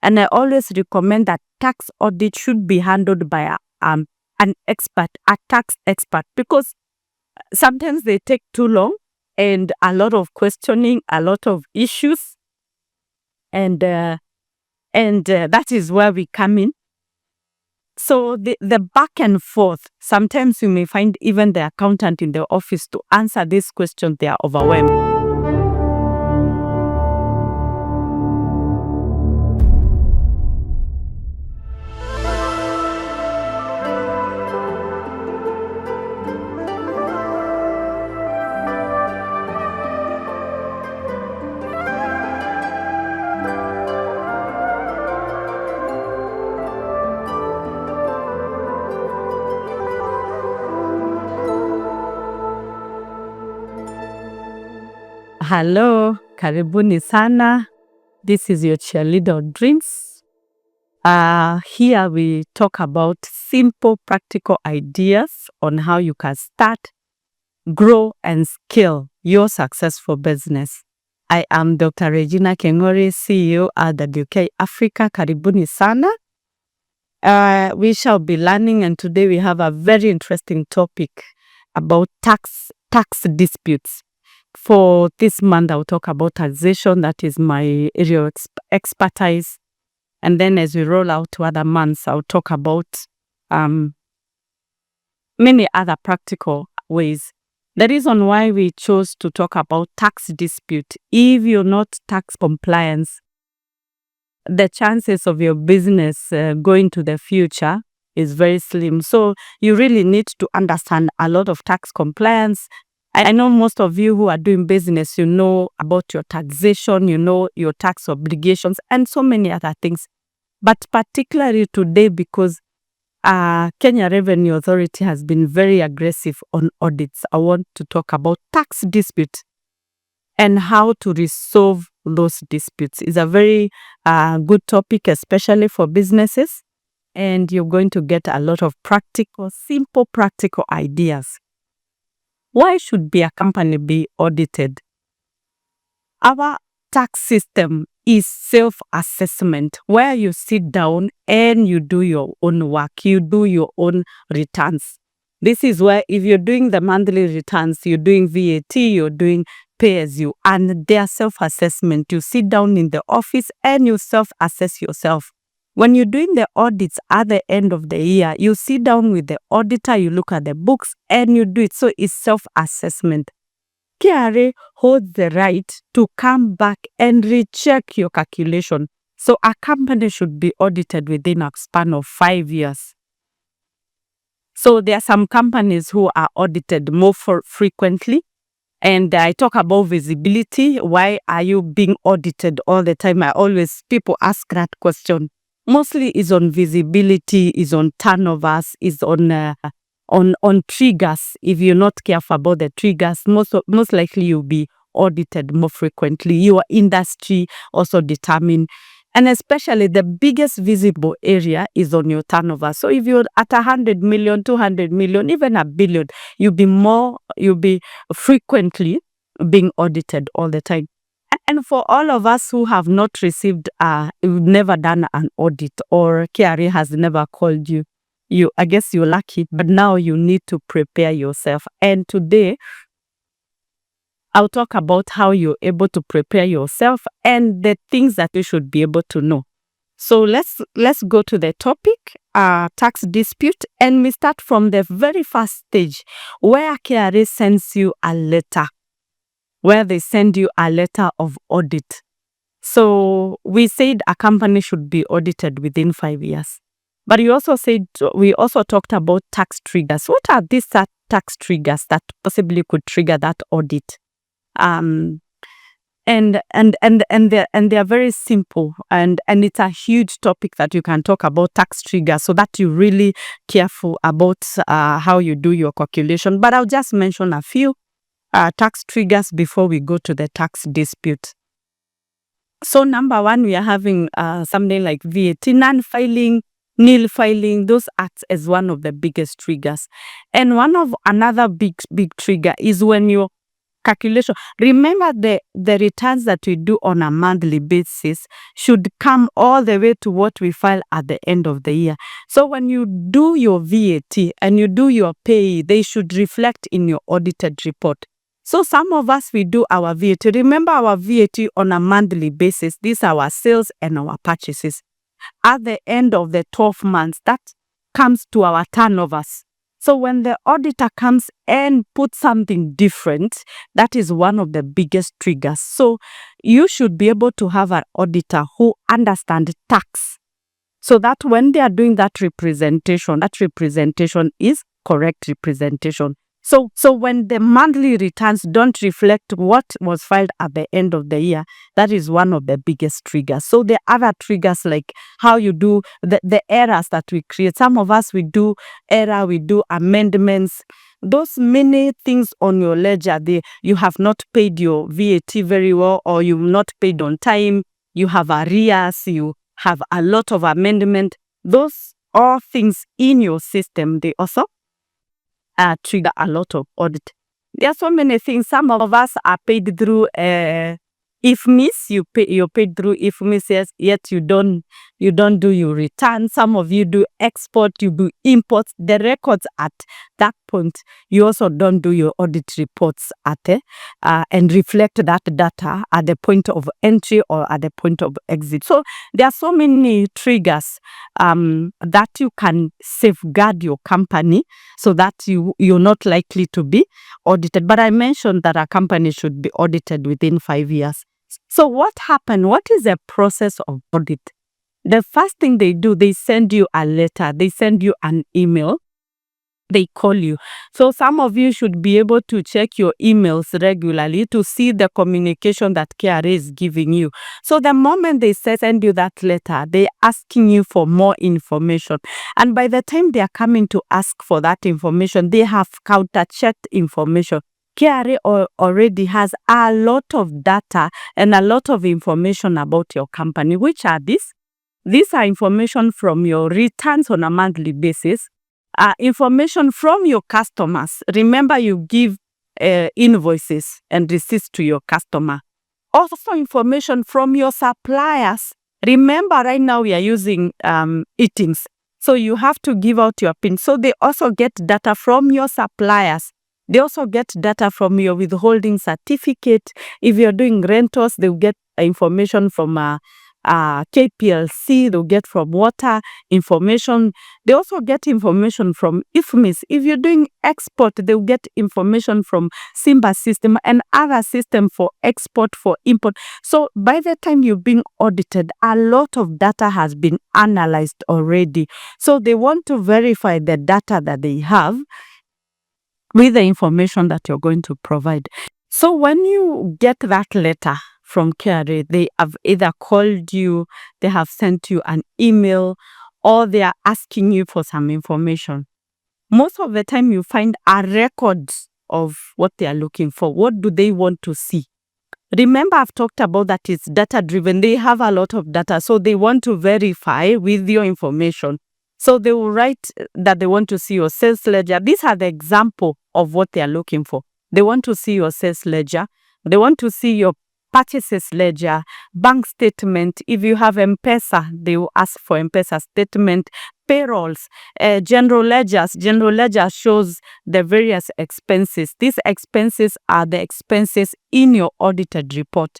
And I always recommend that tax audit should be handled by an expert, a tax expert, because sometimes they take too long and a lot of questioning, a lot of issues. And that is where we come in. So the back and forth, sometimes you may find even the accountant in the office to answer these questions, they are overwhelmed. Hello, karibuni sana. This is your cheerleader of dreams. Here we talk about simple practical ideas on how you can start, grow and scale your successful business. I am Dr. Regina Kengori, CEO at WK Africa. Karibuni sana. We shall be learning, and today we have a very interesting topic about tax disputes. For this month, I'll talk about taxation. That is my area of expertise. And then as we roll out to other months, I'll talk about many other practical ways. The reason why we chose to talk about tax dispute, if you're not tax compliance, the chances of your business going to the future is very slim. So you really need to understand a lot of tax compliance. I know most of you who are doing business, you know about your taxation, you know your tax obligations, and so many other things. But particularly today, because Kenya Revenue Authority has been very aggressive on audits, I want to talk about tax disputes and how to resolve those disputes. It's a very good topic, especially for businesses, and you're going to get a lot of simple practical ideas. Why should a company be audited? Our tax system is self-assessment, where you sit down and you do your own work, you do your own returns. This is where if you're doing the monthly returns, you're doing VAT, you're doing pay as you earn, their self-assessment. You sit down in the office and you self-assess yourself. When you're doing the audits at the end of the year, you sit down with the auditor, you look at the books and you do it. So it's self-assessment. KRA holds the right to come back and recheck your calculation. So a company should be audited within a span of 5 years. So there are some companies who are audited more frequently. And I talk about visibility. Why are you being audited all the time? People ask that question. Mostly is on visibility, is on turnovers, is on triggers. If you're not careful about the triggers, most likely you'll be audited more frequently. Your industry also determine, and especially the biggest visible area is on your turnover. So if you're at 100 million, 200 million, even a billion, you'll be frequently being audited all the time. And for all of us who have not received, you've never done an audit, or KRA has never called you, I guess you're lucky, but now you need to prepare yourself. And today, I'll talk about how you're able to prepare yourself and the things that you should be able to know. So let's go to the topic, tax dispute, and we start from the very first stage, where KRA sends you a letter, where they send you a letter of audit. So we said a company should be audited within 5 years. But we also talked about tax triggers. What are these tax triggers that possibly could trigger that audit? And they're very simple, and it's a huge topic that you can talk about, tax triggers, so that you're really careful about how you do your calculation. But I'll just mention a few tax triggers before we go to the tax dispute. So number one, we are having something like VAT non-filing, nil filing. Those acts as one of the biggest triggers. And another big trigger is when your calculation. Remember, the returns that we do on a monthly basis should come all the way to what we file at the end of the year. So when you do your VAT and you do your pay, they should reflect in your audited report. So some of us, we do our VAT. Remember, our VAT on a monthly basis, these are our sales and our purchases. At the end of the 12 months, that comes to our turnovers. So when the auditor comes and puts something different, that is one of the biggest triggers. So you should be able to have an auditor who understands tax, so that when they are doing that representation is correct representation. So when the monthly returns don't reflect what was filed at the end of the year, that is one of the biggest triggers. So the other triggers, like how you do the errors that we create. Some of us, we do error, we do amendments. Those many things on your ledger, you have not paid your VAT very well, or you've not paid on time, you have arrears, you have a lot of amendment. Those are things in your system. They also trigger a lot of audit. There are so many things. Some of us are paid through IFMIS. You're paid through IFMIS, yes, yet you don't do your return. Some of you do export, you do imports. The records at that point, you also don't do your audit reports and reflect that data at the point of entry or at the point of exit. So there are so many triggers that you can safeguard your company so that you're not likely to be audited. But I mentioned that a company should be audited within 5 years. So what happened? What is the process of audit? The first thing they do, they send you a letter, they send you an email, they call you. So some of you should be able to check your emails regularly to see the communication that KRA is giving you. So the moment they send you that letter, they're asking you for more information. And by the time they are coming to ask for that information, they have counter-checked information. KRA already has a lot of data and a lot of information about your company. Which are these? These are information from your returns on a monthly basis, information from your customers. Remember, you give invoices and receipts to your customer. Also information from your suppliers. Remember, right now we are using eatings. So you have to give out your PIN. So they also get data from your suppliers. They also get data from your withholding certificate. If you're doing rentals, they'll get information from KPLC, they'll get from water information. They also get information from IFMIS. If you're doing export, they'll get information from Simba system and other system for export, for import. So by the time you've been audited, a lot of data has been analyzed already. So they want to verify the data that they have with the information that you're going to provide. So when you get that letter from KRA, they have either called you, they have sent you an email, or they are asking you for some information. Most of the time you find a record of what they are looking for. What do they want to see? Remember, I've talked about that it's data driven. They have a lot of data, so they want to verify with your information. So they will write that they want to see your sales ledger. These are the example of what they are looking for. They want to see your sales ledger. They want to see your purchases ledger, bank statement. If you have M-Pesa, they will ask for M-Pesa statement, payrolls, general ledgers. General ledger shows the various expenses. These expenses are the expenses in your audited report.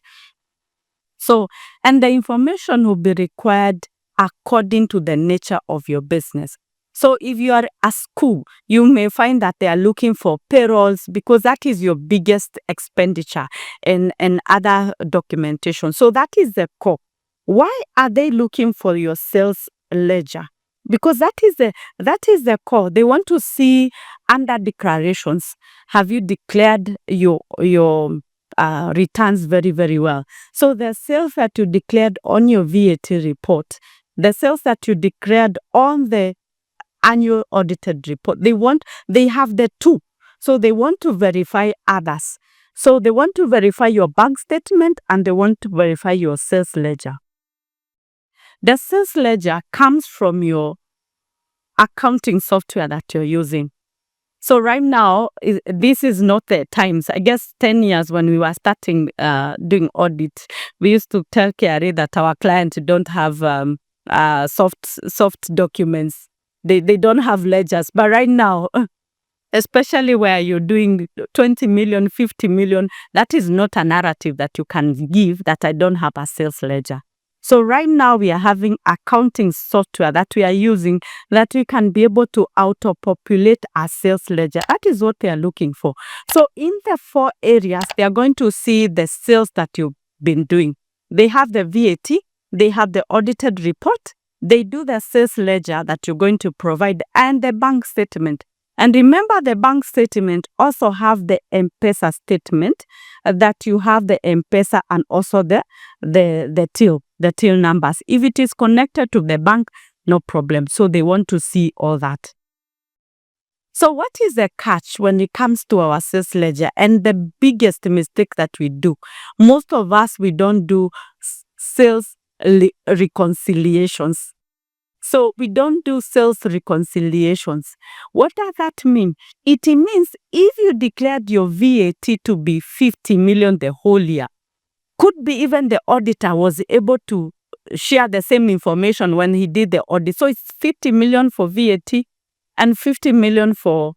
So, and the information will be required according to the nature of your business. So if you are a school, you may find that they are looking for payrolls because that is your biggest expenditure and other documentation. So that is the core. Why are they looking for your sales ledger? Because that is the core. They want to see under declarations. Have you declared your returns very, very well? So the sales that you declared on your VAT report, the sales that you declared on the annual audited report, they have the two. So they want to verify others. So they want to verify your bank statement and they want to verify your sales ledger. The sales ledger comes from your accounting software that you're using. So right now, this is not the times. I guess 10 years when we were starting doing audit, we used to tell KRA that our clients don't have soft documents. They don't have ledgers. But right now, especially where you're doing 20 million, 50 million, that is not a narrative that you can give that I don't have a sales ledger. So right now we are having accounting software that we are using that we can be able to auto-populate our sales ledger. That is what they are looking for. So in the 4 areas, they are going to see the sales that you've been doing. They have the VAT, they have the audited report, they do the sales ledger that you're going to provide, and the bank statement. And remember, the bank statement also have the M-Pesa statement that you have the M-Pesa and also the till numbers. If it is connected to the bank, no problem. So they want to see all that. So what is the catch when it comes to our sales ledger? And the biggest mistake that we do, most of us, we don't do sales reconciliations. So we don't do sales reconciliations. What does that mean? It means if you declared your VAT to be 50 million the whole year, could be even the auditor was able to share the same information when he did the audit. So it's 50 million for VAT and 50 million for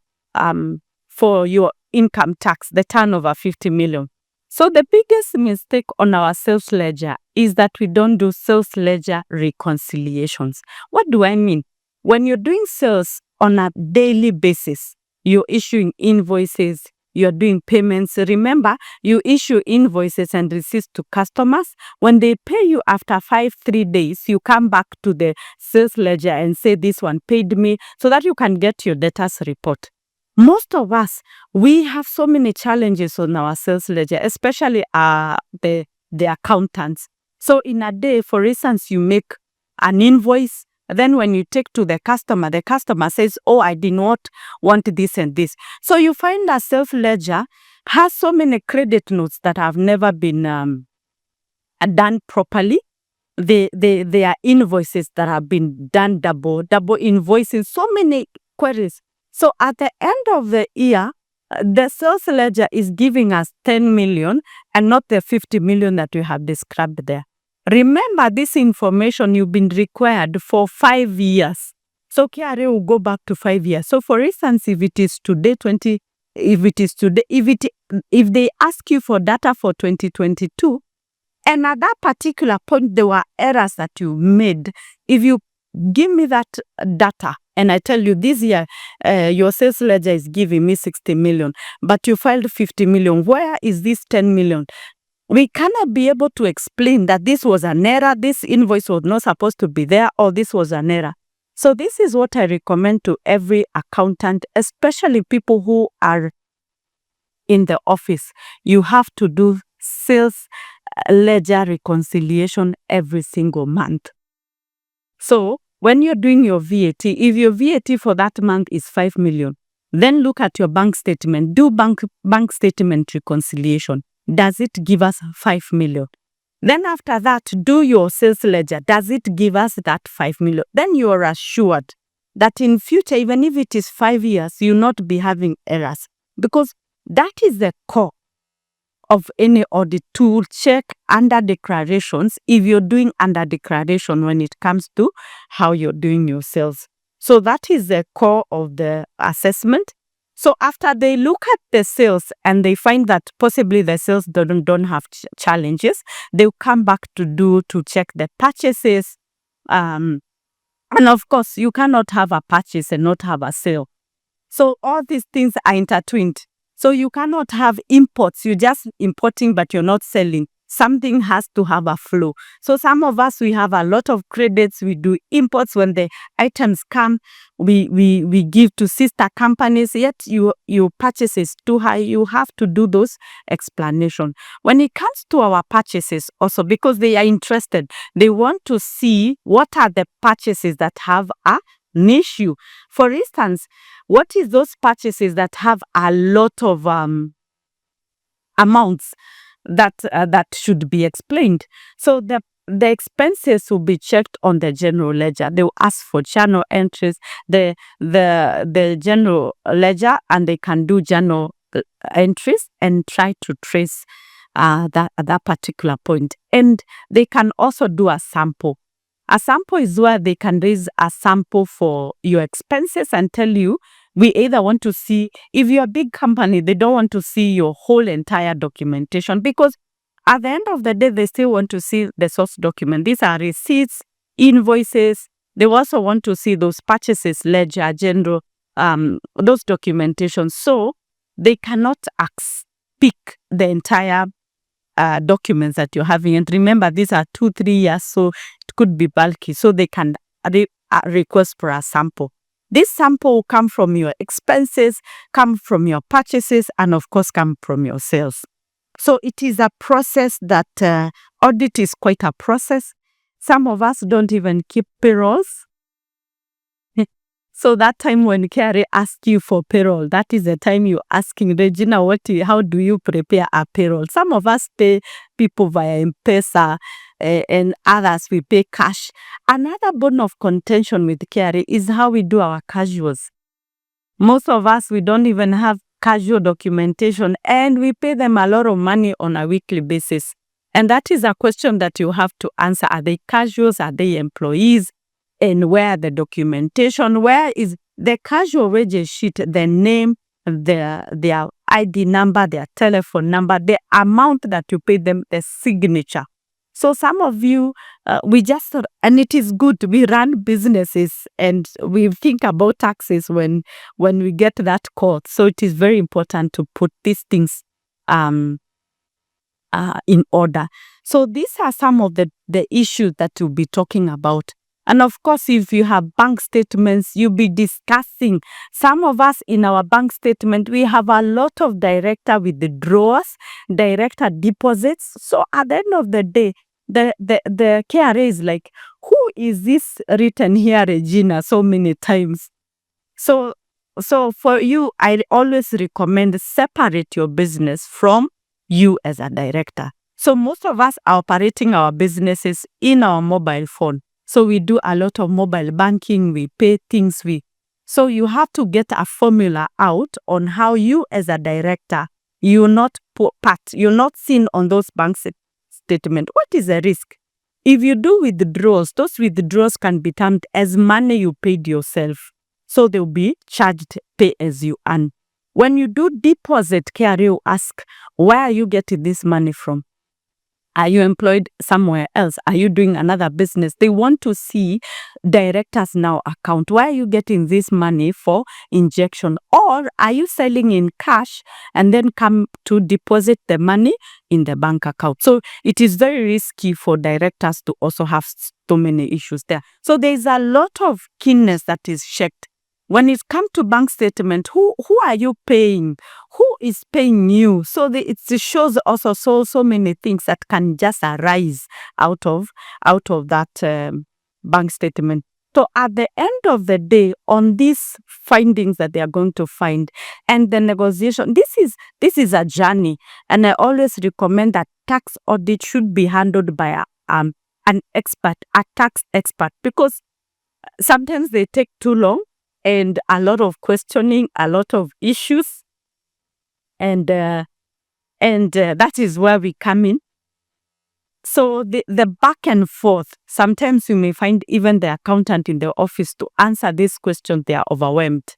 your income tax, the turnover 50 million. So the biggest mistake on our sales ledger is that we don't do sales ledger reconciliations. What do I mean? When you're doing sales on a daily basis, you're issuing invoices, you're doing payments. Remember, you issue invoices and receipts to customers. When they pay you after 3 days, you come back to the sales ledger and say, this one paid me, so that you can get your debtors report. Most of us, we have so many challenges on our sales ledger, especially the accountants. So in a day, for instance, you make an invoice, then when you take to the customer says, oh, I did not want this and this. So you find that sales ledger has so many credit notes that have never been done properly. There are invoices that have been done double invoicing, so many queries. So at the end of the year, the sales ledger is giving us 10 million and not the 50 million that you have described there. Remember, this information you've been required for 5 years. So KRA will go back to 5 years. So for instance, if it is today, if they ask you for data for 2022, and at that particular point, there were errors that you made. If you give me that data and I tell you this year, your sales ledger is giving me 60 million, but you filed 50 million, where is this 10 million? We cannot be able to explain that this was an error, this invoice was not supposed to be there, or this was an error. So this is what I recommend to every accountant, especially people who are in the office. You have to do sales ledger reconciliation every single month. So when you're doing your VAT, if your VAT for that month is 5 million, then look at your bank statement. Do bank statement reconciliation. Does it give us 5 million? Then after that, do your sales ledger. Does it give us that 5 million? Then you are assured that in future, even if it is 5 years, you'll not be having errors. Because that is the core of any audit to check under declarations if you're doing under declaration when it comes to how you're doing your sales. So that is the core of the assessment. So after they look at the sales and they find that possibly the sales don't have challenges, they'll come back to check the purchases. And of course, you cannot have a purchase and not have a sale. So all these things are intertwined. So you cannot have imports. You're just importing, but you're not selling. Something has to have a flow. So some of us, we have a lot of credits. We do imports. When the items come, we give to sister companies. Yet your purchase is too high. You have to do those explanations. When it comes to our purchases also, because they are interested, they want to see what are the purchases that have an issue. For instance, what is those purchases that have a lot of amounts that should be explained? So the the expenses will be checked on the general ledger. They will ask for journal entries, the general ledger, and they can do journal entries and try to trace that particular point. And they can also do a sample. A sample is where they can raise a sample for your expenses and tell you, we either want to see, if you're a big company, they don't want to see your whole entire documentation, because at the end of the day, they still want to see the source document. These are receipts, invoices. They also want to see those purchases, ledger, general, those documentations. So they cannot pick the entire documents that you're having. And remember, these are 2-3 years, so it could be bulky. So they can request for a sample. This sample will come from your expenses, come from your purchases, and of course, come from your sales. So it is a process that audit is quite a process. Some of us don't even keep payrolls. So that time when KRA asks you for payroll, that is the time you're asking, Regina, how do you prepare a payroll? Some of us pay people via M-Pesa, and others we pay cash. Another bone of contention with KRA is how we do our casuals. Most of us, we don't even have casual documentation, and we pay them a lot of money on a weekly basis. And that is a question that you have to answer. Are they casuals? Are they employees? And where the documentation? Where is the casual wages sheet, the name, their ID number, their telephone number, the amount that you pay them, the signature. So some of you, and it is good, we run businesses and we think about taxes when we get that call. So it is very important to put these things in order. So these are some of the issues that we'll be talking about. And of course, if you have bank statements, you'll be discussing. Some of us in our bank statement, we have a lot of director withdrawals, director deposits. So at the end of the day, the KRA is like, who is this written here, Regina, so many times? So for you, I always recommend separate your business from you as a director. So most of us are operating our businesses in our mobile phone. So we do a lot of mobile banking, we pay things, so you have to get a formula out on how you as a director, you're not seen on those bank statements. What is the risk? If you do withdrawals, those withdrawals can be termed as money you paid yourself. So they'll be charged pay as you earn. When you do deposit, KRA will ask, where are you getting this money from? Are you employed somewhere else? Are you doing another business? They want to see directors now account. Where are you getting this money for injection? Or are you selling in cash and then come to deposit the money in the bank account? So it is very risky for directors to also have so many issues there. So there's a lot of keenness that is checked. When it comes to bank statement, who are you paying? Who is paying you? So it shows also so many things that can just arise out of that bank statement. So at the end of the day, on these findings that they are going to find and the negotiation, this is a journey, and I always recommend that tax audit should be handled by an expert, a tax expert, because sometimes they take too long. And a lot of questioning, a lot of issues, and that is where we come in. So the back and forth, sometimes you may find even the accountant in the office to answer these questions, they are overwhelmed.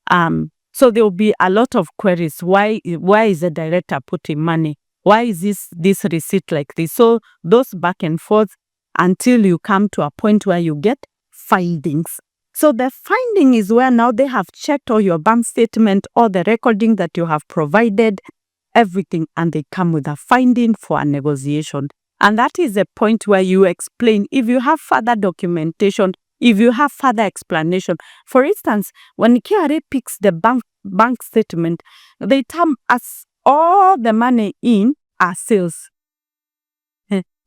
So there will be a lot of queries. Why is the director putting money? Why is this receipt like this? So those back and forth until you come to a point where you get findings. So the finding is where now they have checked all your bank statement, all the recording that you have provided, everything, and they come with a finding for a negotiation. And that is the point where you explain, if you have further documentation, if you have further explanation. For instance, when KRA picks the bank statement, they term as all the money in are sales.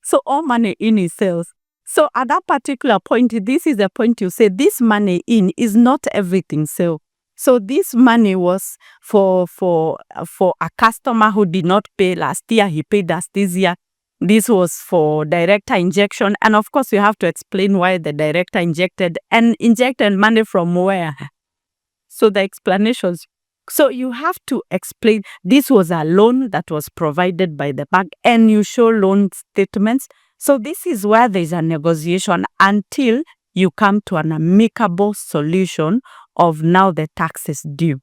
So all money in is sales. So at that particular point, this is the point you say this money in is not everything sale. So this money was for a customer who did not pay last year, he paid us this year. This was for director injection. And of course, you have to explain why the director injected money from where. So the explanations. So you have to explain this was a loan that was provided by the bank, and you show loan statements. So this is where there's a negotiation until you come to an amicable solution of now the tax is due.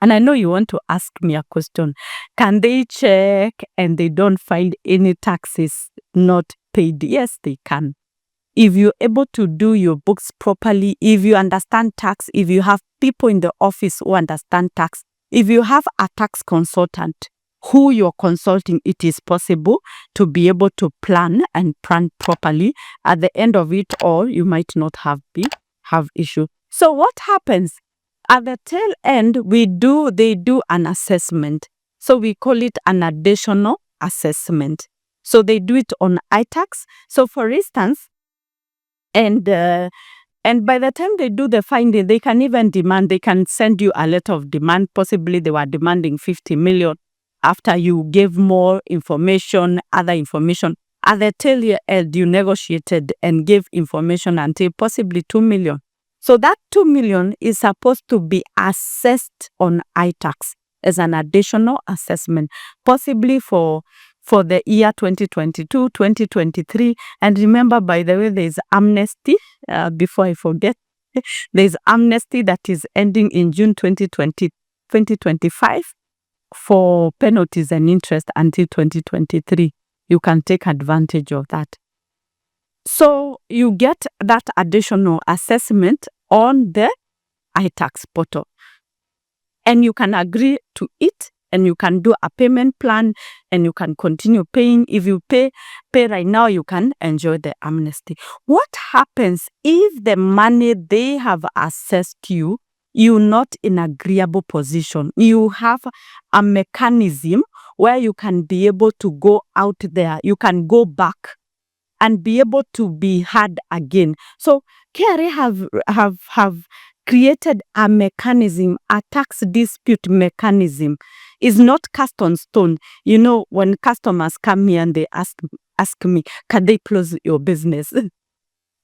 And I know you want to ask me a question. Can they check and they don't find any taxes not paid? Yes, they can. If you're able to do your books properly, if you understand tax, if you have people in the office who understand tax, if you have a tax consultant who you're consulting, it is possible to be able to plan properly. At the end of it all, you might not have issue. So what happens? At the tail end, they do an assessment. So we call it an additional assessment. So they do it on iTax. So for instance, and by the time they do the finding, they can even demand, they can send you a letter of demand. Possibly they were demanding 50 million after you gave more information, other information. At the tail end, you negotiated and gave information until possibly 2 million. So that 2 million is supposed to be assessed on iTax as an additional assessment, possibly for the year 2022, 2023. And remember, by the way, there's amnesty, before I forget, there's amnesty that is ending in June 2025 for penalties and interest until 2023. You can take advantage of that. So you get that additional assessment on the iTax portal. And you can agree to it, and you can do a payment plan, and you can continue paying. If you pay right now, you can enjoy the amnesty. What happens if the money they have assessed you're not in agreeable position? You have a mechanism where you can be able to go out there. You can go back and be able to be heard again. So KRA have created a mechanism, a tax dispute mechanism. Is not cast on stone. You know, when customers come here and they ask me, can they close your business?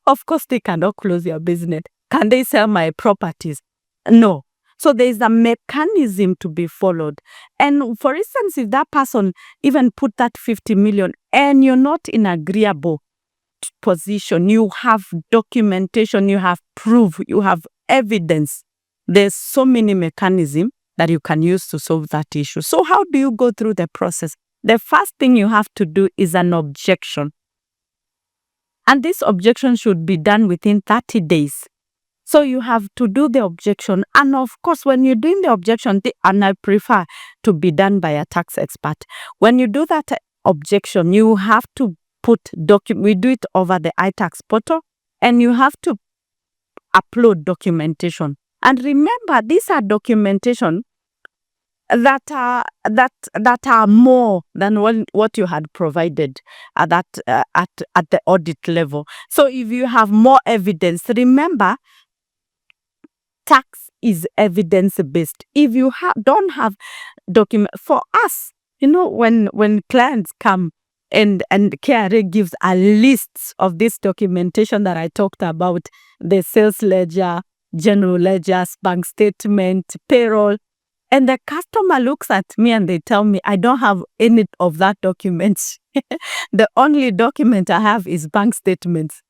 Of course, they cannot close your business. Can they sell my properties? No. So there is a mechanism to be followed. And for instance, if that person even put that 50 million and you're not in agreeable position, you have documentation, you have proof, you have evidence. There's so many mechanisms that you can use to solve that issue. So how do you go through the process? The first thing you have to do is an objection. And this objection should be done within 30 days. So you have to do the objection. And of course, when you're doing the objection, and I prefer to be done by a tax expert, when you do that objection, you have to we do it over the iTax portal, and you have to upload documentation. And remember, these are documentation that are more than what you had provided at the audit level. So if you have more evidence, remember, tax is evidence-based. If you don't have document, for us, you know, when clients come and KRA gives a list of this documentation that I talked about, the sales ledger, general ledgers, bank statement, payroll, and the customer looks at me and they tell me, I don't have any of that documents. The only document I have is bank statements.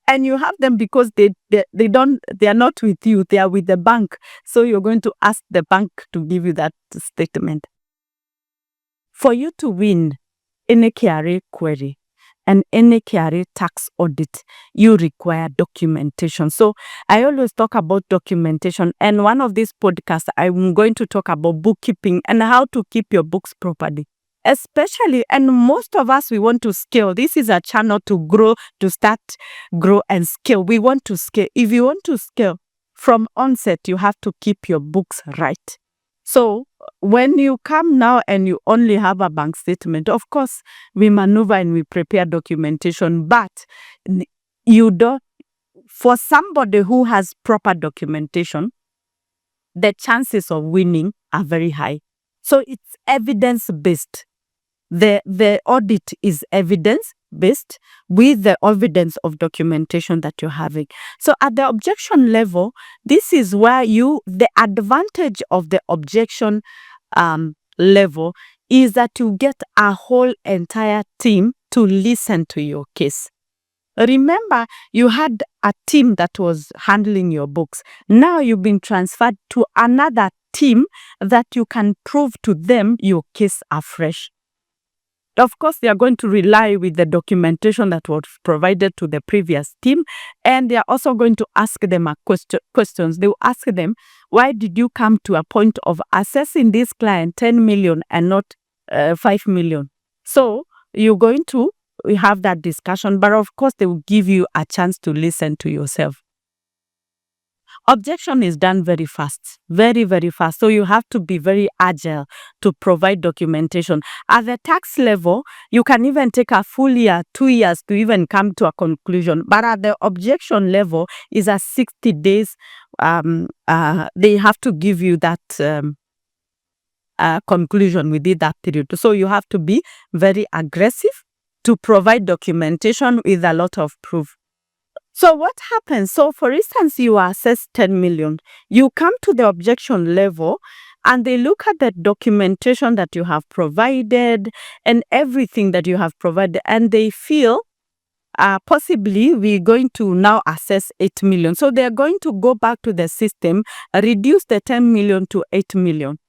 And you have them because they are not with you, they are with the bank. So you're going to ask the bank to give you that statement. For you to win any KRA query and any KRA tax audit, you require documentation. So I always talk about documentation. And one of these podcasts, I'm going to talk about bookkeeping and how to keep your books properly. Especially, and most of us, we want to scale. This is a channel to grow, to start, grow and scale. We want to scale. If you want to scale, from onset, you have to keep your books right. So when you come now and you only have a bank statement, of course, we maneuver and we prepare documentation, but you don't, for somebody who has proper documentation, the chances of winning are very high. So it's evidence-based. the audit is evidence-based with the evidence of documentation that you're having. So at the objection level, this is where the advantage of the objection level is that you get a whole entire team to listen to your case. Remember, you had a team that was handling your books. Now you've been transferred to another team that you can prove to them your case afresh. Of course, they are going to rely with the documentation that was provided to the previous team, and they are also going to ask them questions. They will ask them, why did you come to a point of assessing this client 10 million and not 5 million? So you're going to have that discussion, but of course, they will give you a chance to listen to yourself. Objection is done very fast, very, very fast. So you have to be very agile to provide documentation. At the tax level, you can even take a full year, 2 years to even come to a conclusion. But at the objection level is a 60 days. They have to give you that conclusion within that period. So you have to be very aggressive to provide documentation with a lot of proof. So what happens? So for instance, you are assessed 10 million. You come to the objection level and they look at the documentation that you have provided and everything that you have provided, and they feel possibly we're going to now assess 8 million. So they're going to go back to the system, reduce the 10 million to 8 million.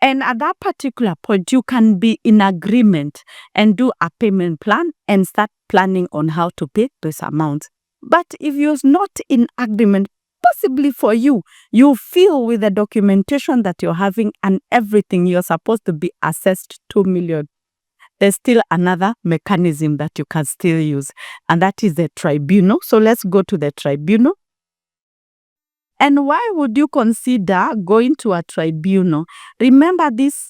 And at that particular point, you can be in agreement and do a payment plan and start planning on how to pay this amount. But if you're not in agreement, possibly for you, you feel with the documentation that you're having and everything, you're supposed to be assessed 2 million. There's still another mechanism that you can still use, and that is the tribunal. So let's go to the tribunal. And why would you consider going to a tribunal? Remember, this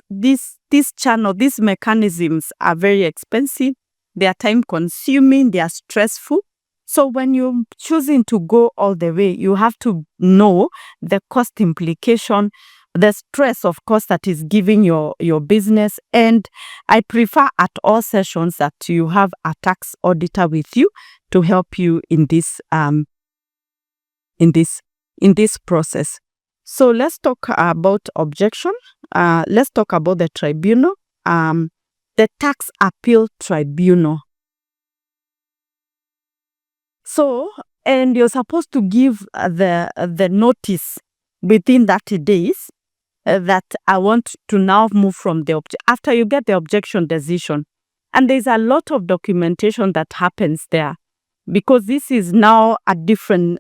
channel, these mechanisms are very expensive. They are time consuming. They are stressful. So when you're choosing to go all the way, you have to know the cost implication, the stress, of course, that is giving your business. And I prefer at all sessions that you have a tax auditor with you to help you in this process. So let's talk about objection. Let's talk about the tribunal, the tax appeal tribunal. So, and you're supposed to give the notice within 30 days that I want to now move from the after you get the objection decision. And there's a lot of documentation that happens there because this is now a different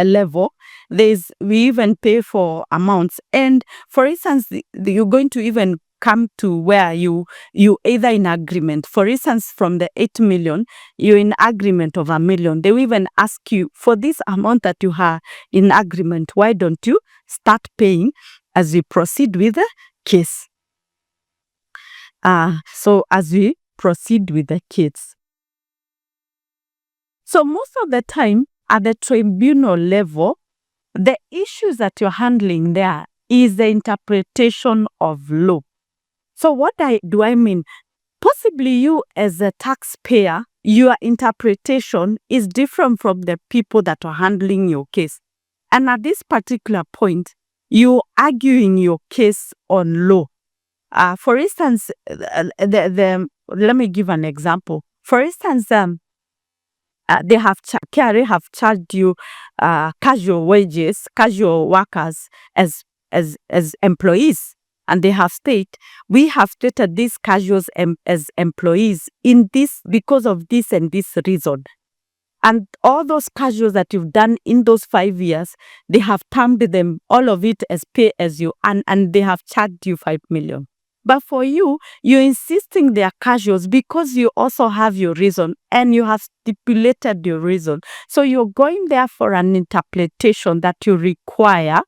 level. We even pay for amounts. And for instance, you're going to even come to where you either in agreement. For instance, from the 8 million, you're in agreement of 1 million. They will even ask you, for this amount that you have in agreement, why don't you start paying as we proceed with the case? So as we proceed with the case. So most of the time at the tribunal level, the issues that you're handling there is the interpretation of law. So what do I mean? Possibly you as a taxpayer, your interpretation is different from the people that are handling your case. And at this particular point, you're arguing your case on law. For instance, let me give an example. For instance, KRA have charged you casual workers as employees. And they have stated, we have stated these casuals as employees in this because of this and this reason. And all those casuals that you've done in those 5 years, they have termed them, all of it as pay as you, and they have charged you 5 million. But for you, you're insisting they are casuals because you also have your reason and you have stipulated your reason. So you're going there for an interpretation that you require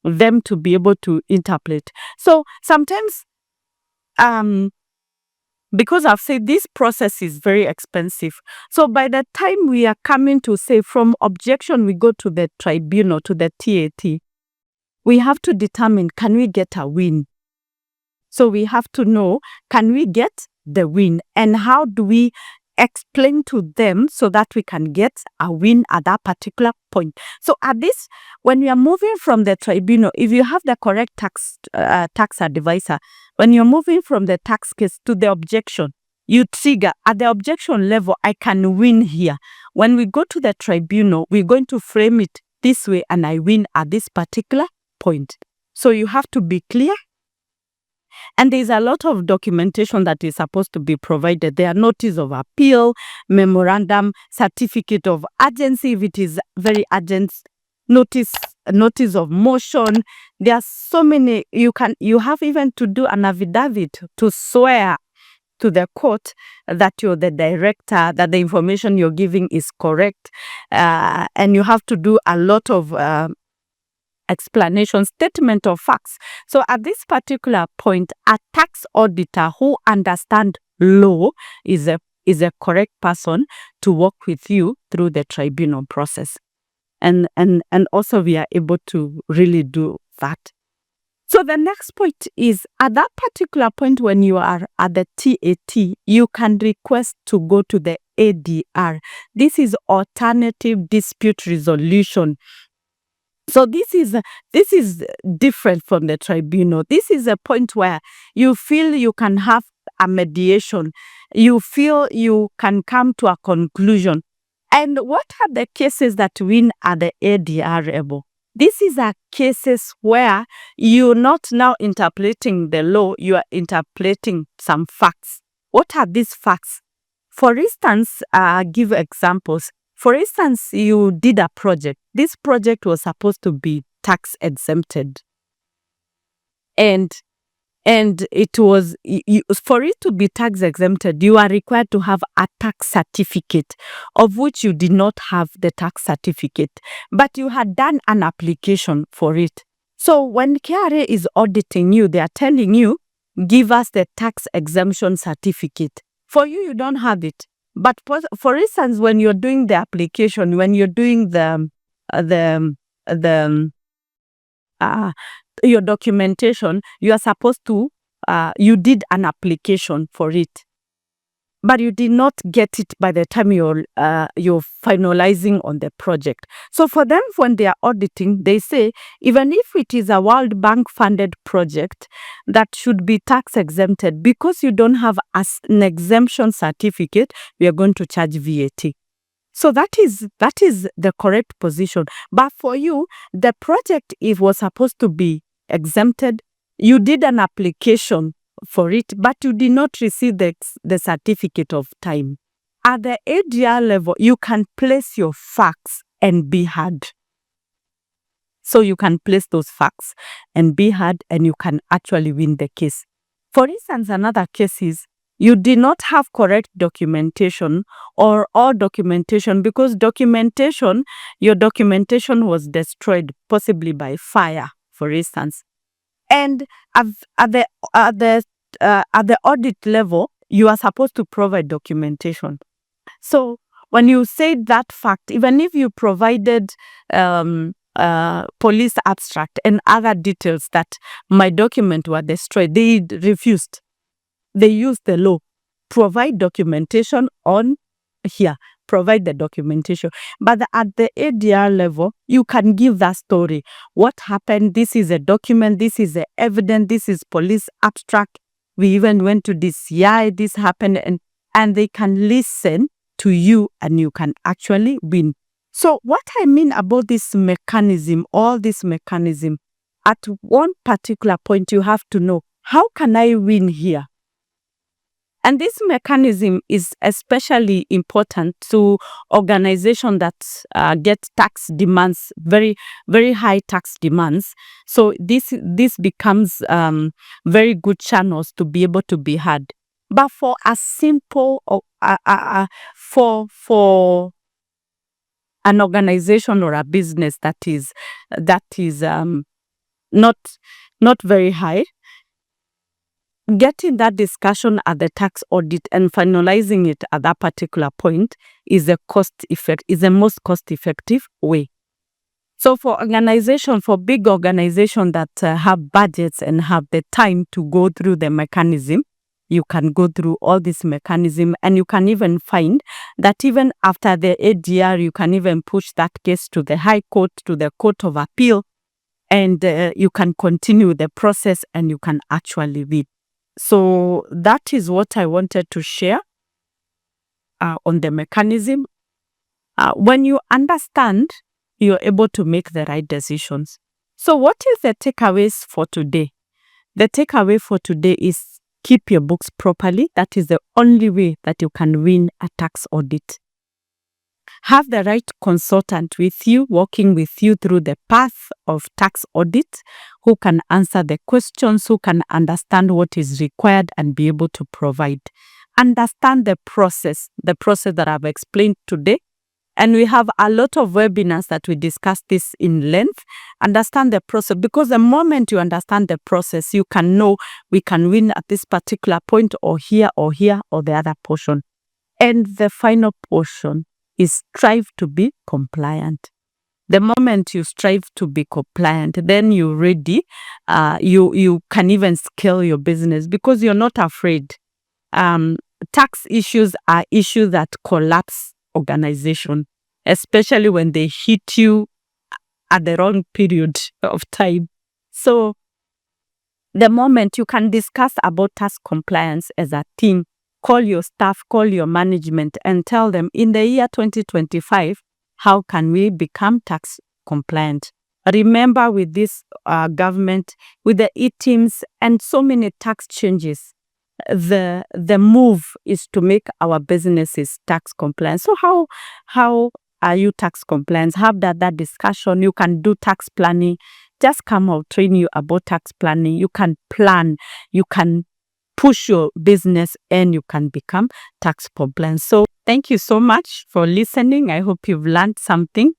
them to be able to interpret. So sometimes, because I've said this process is very expensive. So by the time we are coming to say from objection, we go to the tribunal, to the TAT, we have to determine, can we get a win? So we have to know, can we get the win? And how do we explain to them so that we can get a win at that particular point? So at this, when we are moving from the tribunal, if you have the correct tax advisor, when you're moving from the tax case to the objection, you trigger at the objection level, I can win here. When we go to the tribunal, we're going to frame it this way and I win at this particular point. So you have to be clear. And there's a lot of documentation that is supposed to be provided. There are notice of appeal, memorandum, certificate of urgency if it is very urgent, notice of motion. There are so many. You have even to do an affidavit to swear to the court that you're the director, that the information you're giving is correct, and you have to do a lot of explanation, statement of facts. So at this particular point, a tax auditor who understands law is a correct person to work with you through the tribunal process. And also we are able to really do that. So the next point is, at that particular point when you are at the TAT, you can request to go to the ADR. This is alternative dispute resolution. So this is different from the tribunal. This is a point where you feel you can have a mediation. You feel you can come to a conclusion. And what are the cases that win at the ADR level? This is a cases where you're not now interpreting the law, you are interpreting some facts. What are these facts? For instance, give examples. For instance, you did a project. This project was supposed to be tax exempted. And it was, for it to be tax exempted, you are required to have a tax certificate, of which you did not have the tax certificate, but you had done an application for it. So when KRA is auditing you, they are telling you, give us the tax exemption certificate. For you, you don't have it. But for instance, when you're doing the application, when you're doing your documentation, you are supposed to, you did an application for it, but you did not get it by the time you're finalizing on the project. So for them, when they are auditing, they say, even if it is a World Bank funded project that should be tax exempted, because you don't have an exemption certificate, we are going to charge VAT. So that is the correct position. But for you, the project, it was supposed to be exempted. You did an application for it, but you did not receive the certificate of time. At the ADR level, you can place your facts and be heard. So you can place those facts and be heard, and you can actually win the case. For instance, another case is, you did not have correct documentation or all documentation, because your documentation was destroyed, possibly by fire, for instance. And at the audit level, you are supposed to provide documentation. So when you say that fact, even if you provided police abstract and other details that my document were destroyed, they refused. They used the law. Provide documentation on here. Provide the documentation. But at the ADR level, you can give that story. What happened? This is a document. This is the evidence. This is police abstract. We even went to DCI. This happened. And they can listen to you, and you can actually win. So what I mean about this mechanism, all this mechanism, at one particular point, you have to know, how can I win here? And this mechanism is especially important to organizations that get tax demands, very, very high tax demands. So this becomes very good channels to be able to be heard. But for a simple, for an organization or a business that is not very high, getting that discussion at the tax audit and finalizing it at that particular point is the most cost-effective way. So for big organization that have budgets and have the time to go through the mechanism, you can go through all this mechanism, and you can even find that even after the ADR, you can even push that case to the High Court, to the Court of Appeal, and you can continue the process and you can actually win. So that is what I wanted to share on the mechanism. When you understand, you're able to make the right decisions. So what is the takeaways for today? The takeaway for today is keep your books properly. That is the only way that you can win a tax audit. Have the right consultant with you, walking with you through the path of tax audit, who can answer the questions, who can understand what is required and be able to provide. Understand the process that I've explained today. And we have a lot of webinars that we discuss this in length. Understand the process, because the moment you understand the process, you can know we can win at this particular point, or here, or here, or the other portion. And the final portion is strive to be compliant. The moment you strive to be compliant, then you're ready. You can even scale your business because you're not afraid. Tax issues are issues that collapse organization, especially when they hit you at the wrong period of time. So the moment you can discuss about tax compliance as a team, call your staff, call your management, and tell them in the year 2025, how can we become tax compliant? Remember, with this government, with the e-teams and so many tax changes, the move is to make our businesses tax compliant. So how are you tax compliant? Have that discussion. You can do tax planning. Just come, I'll train you about tax planning. You can plan, you can push your business, and you can become tax compliant. So thank you so much for listening. I hope you've learned something.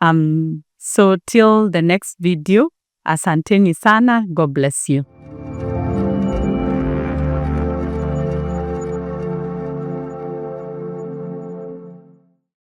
So till the next video, asanteni sana. God bless you.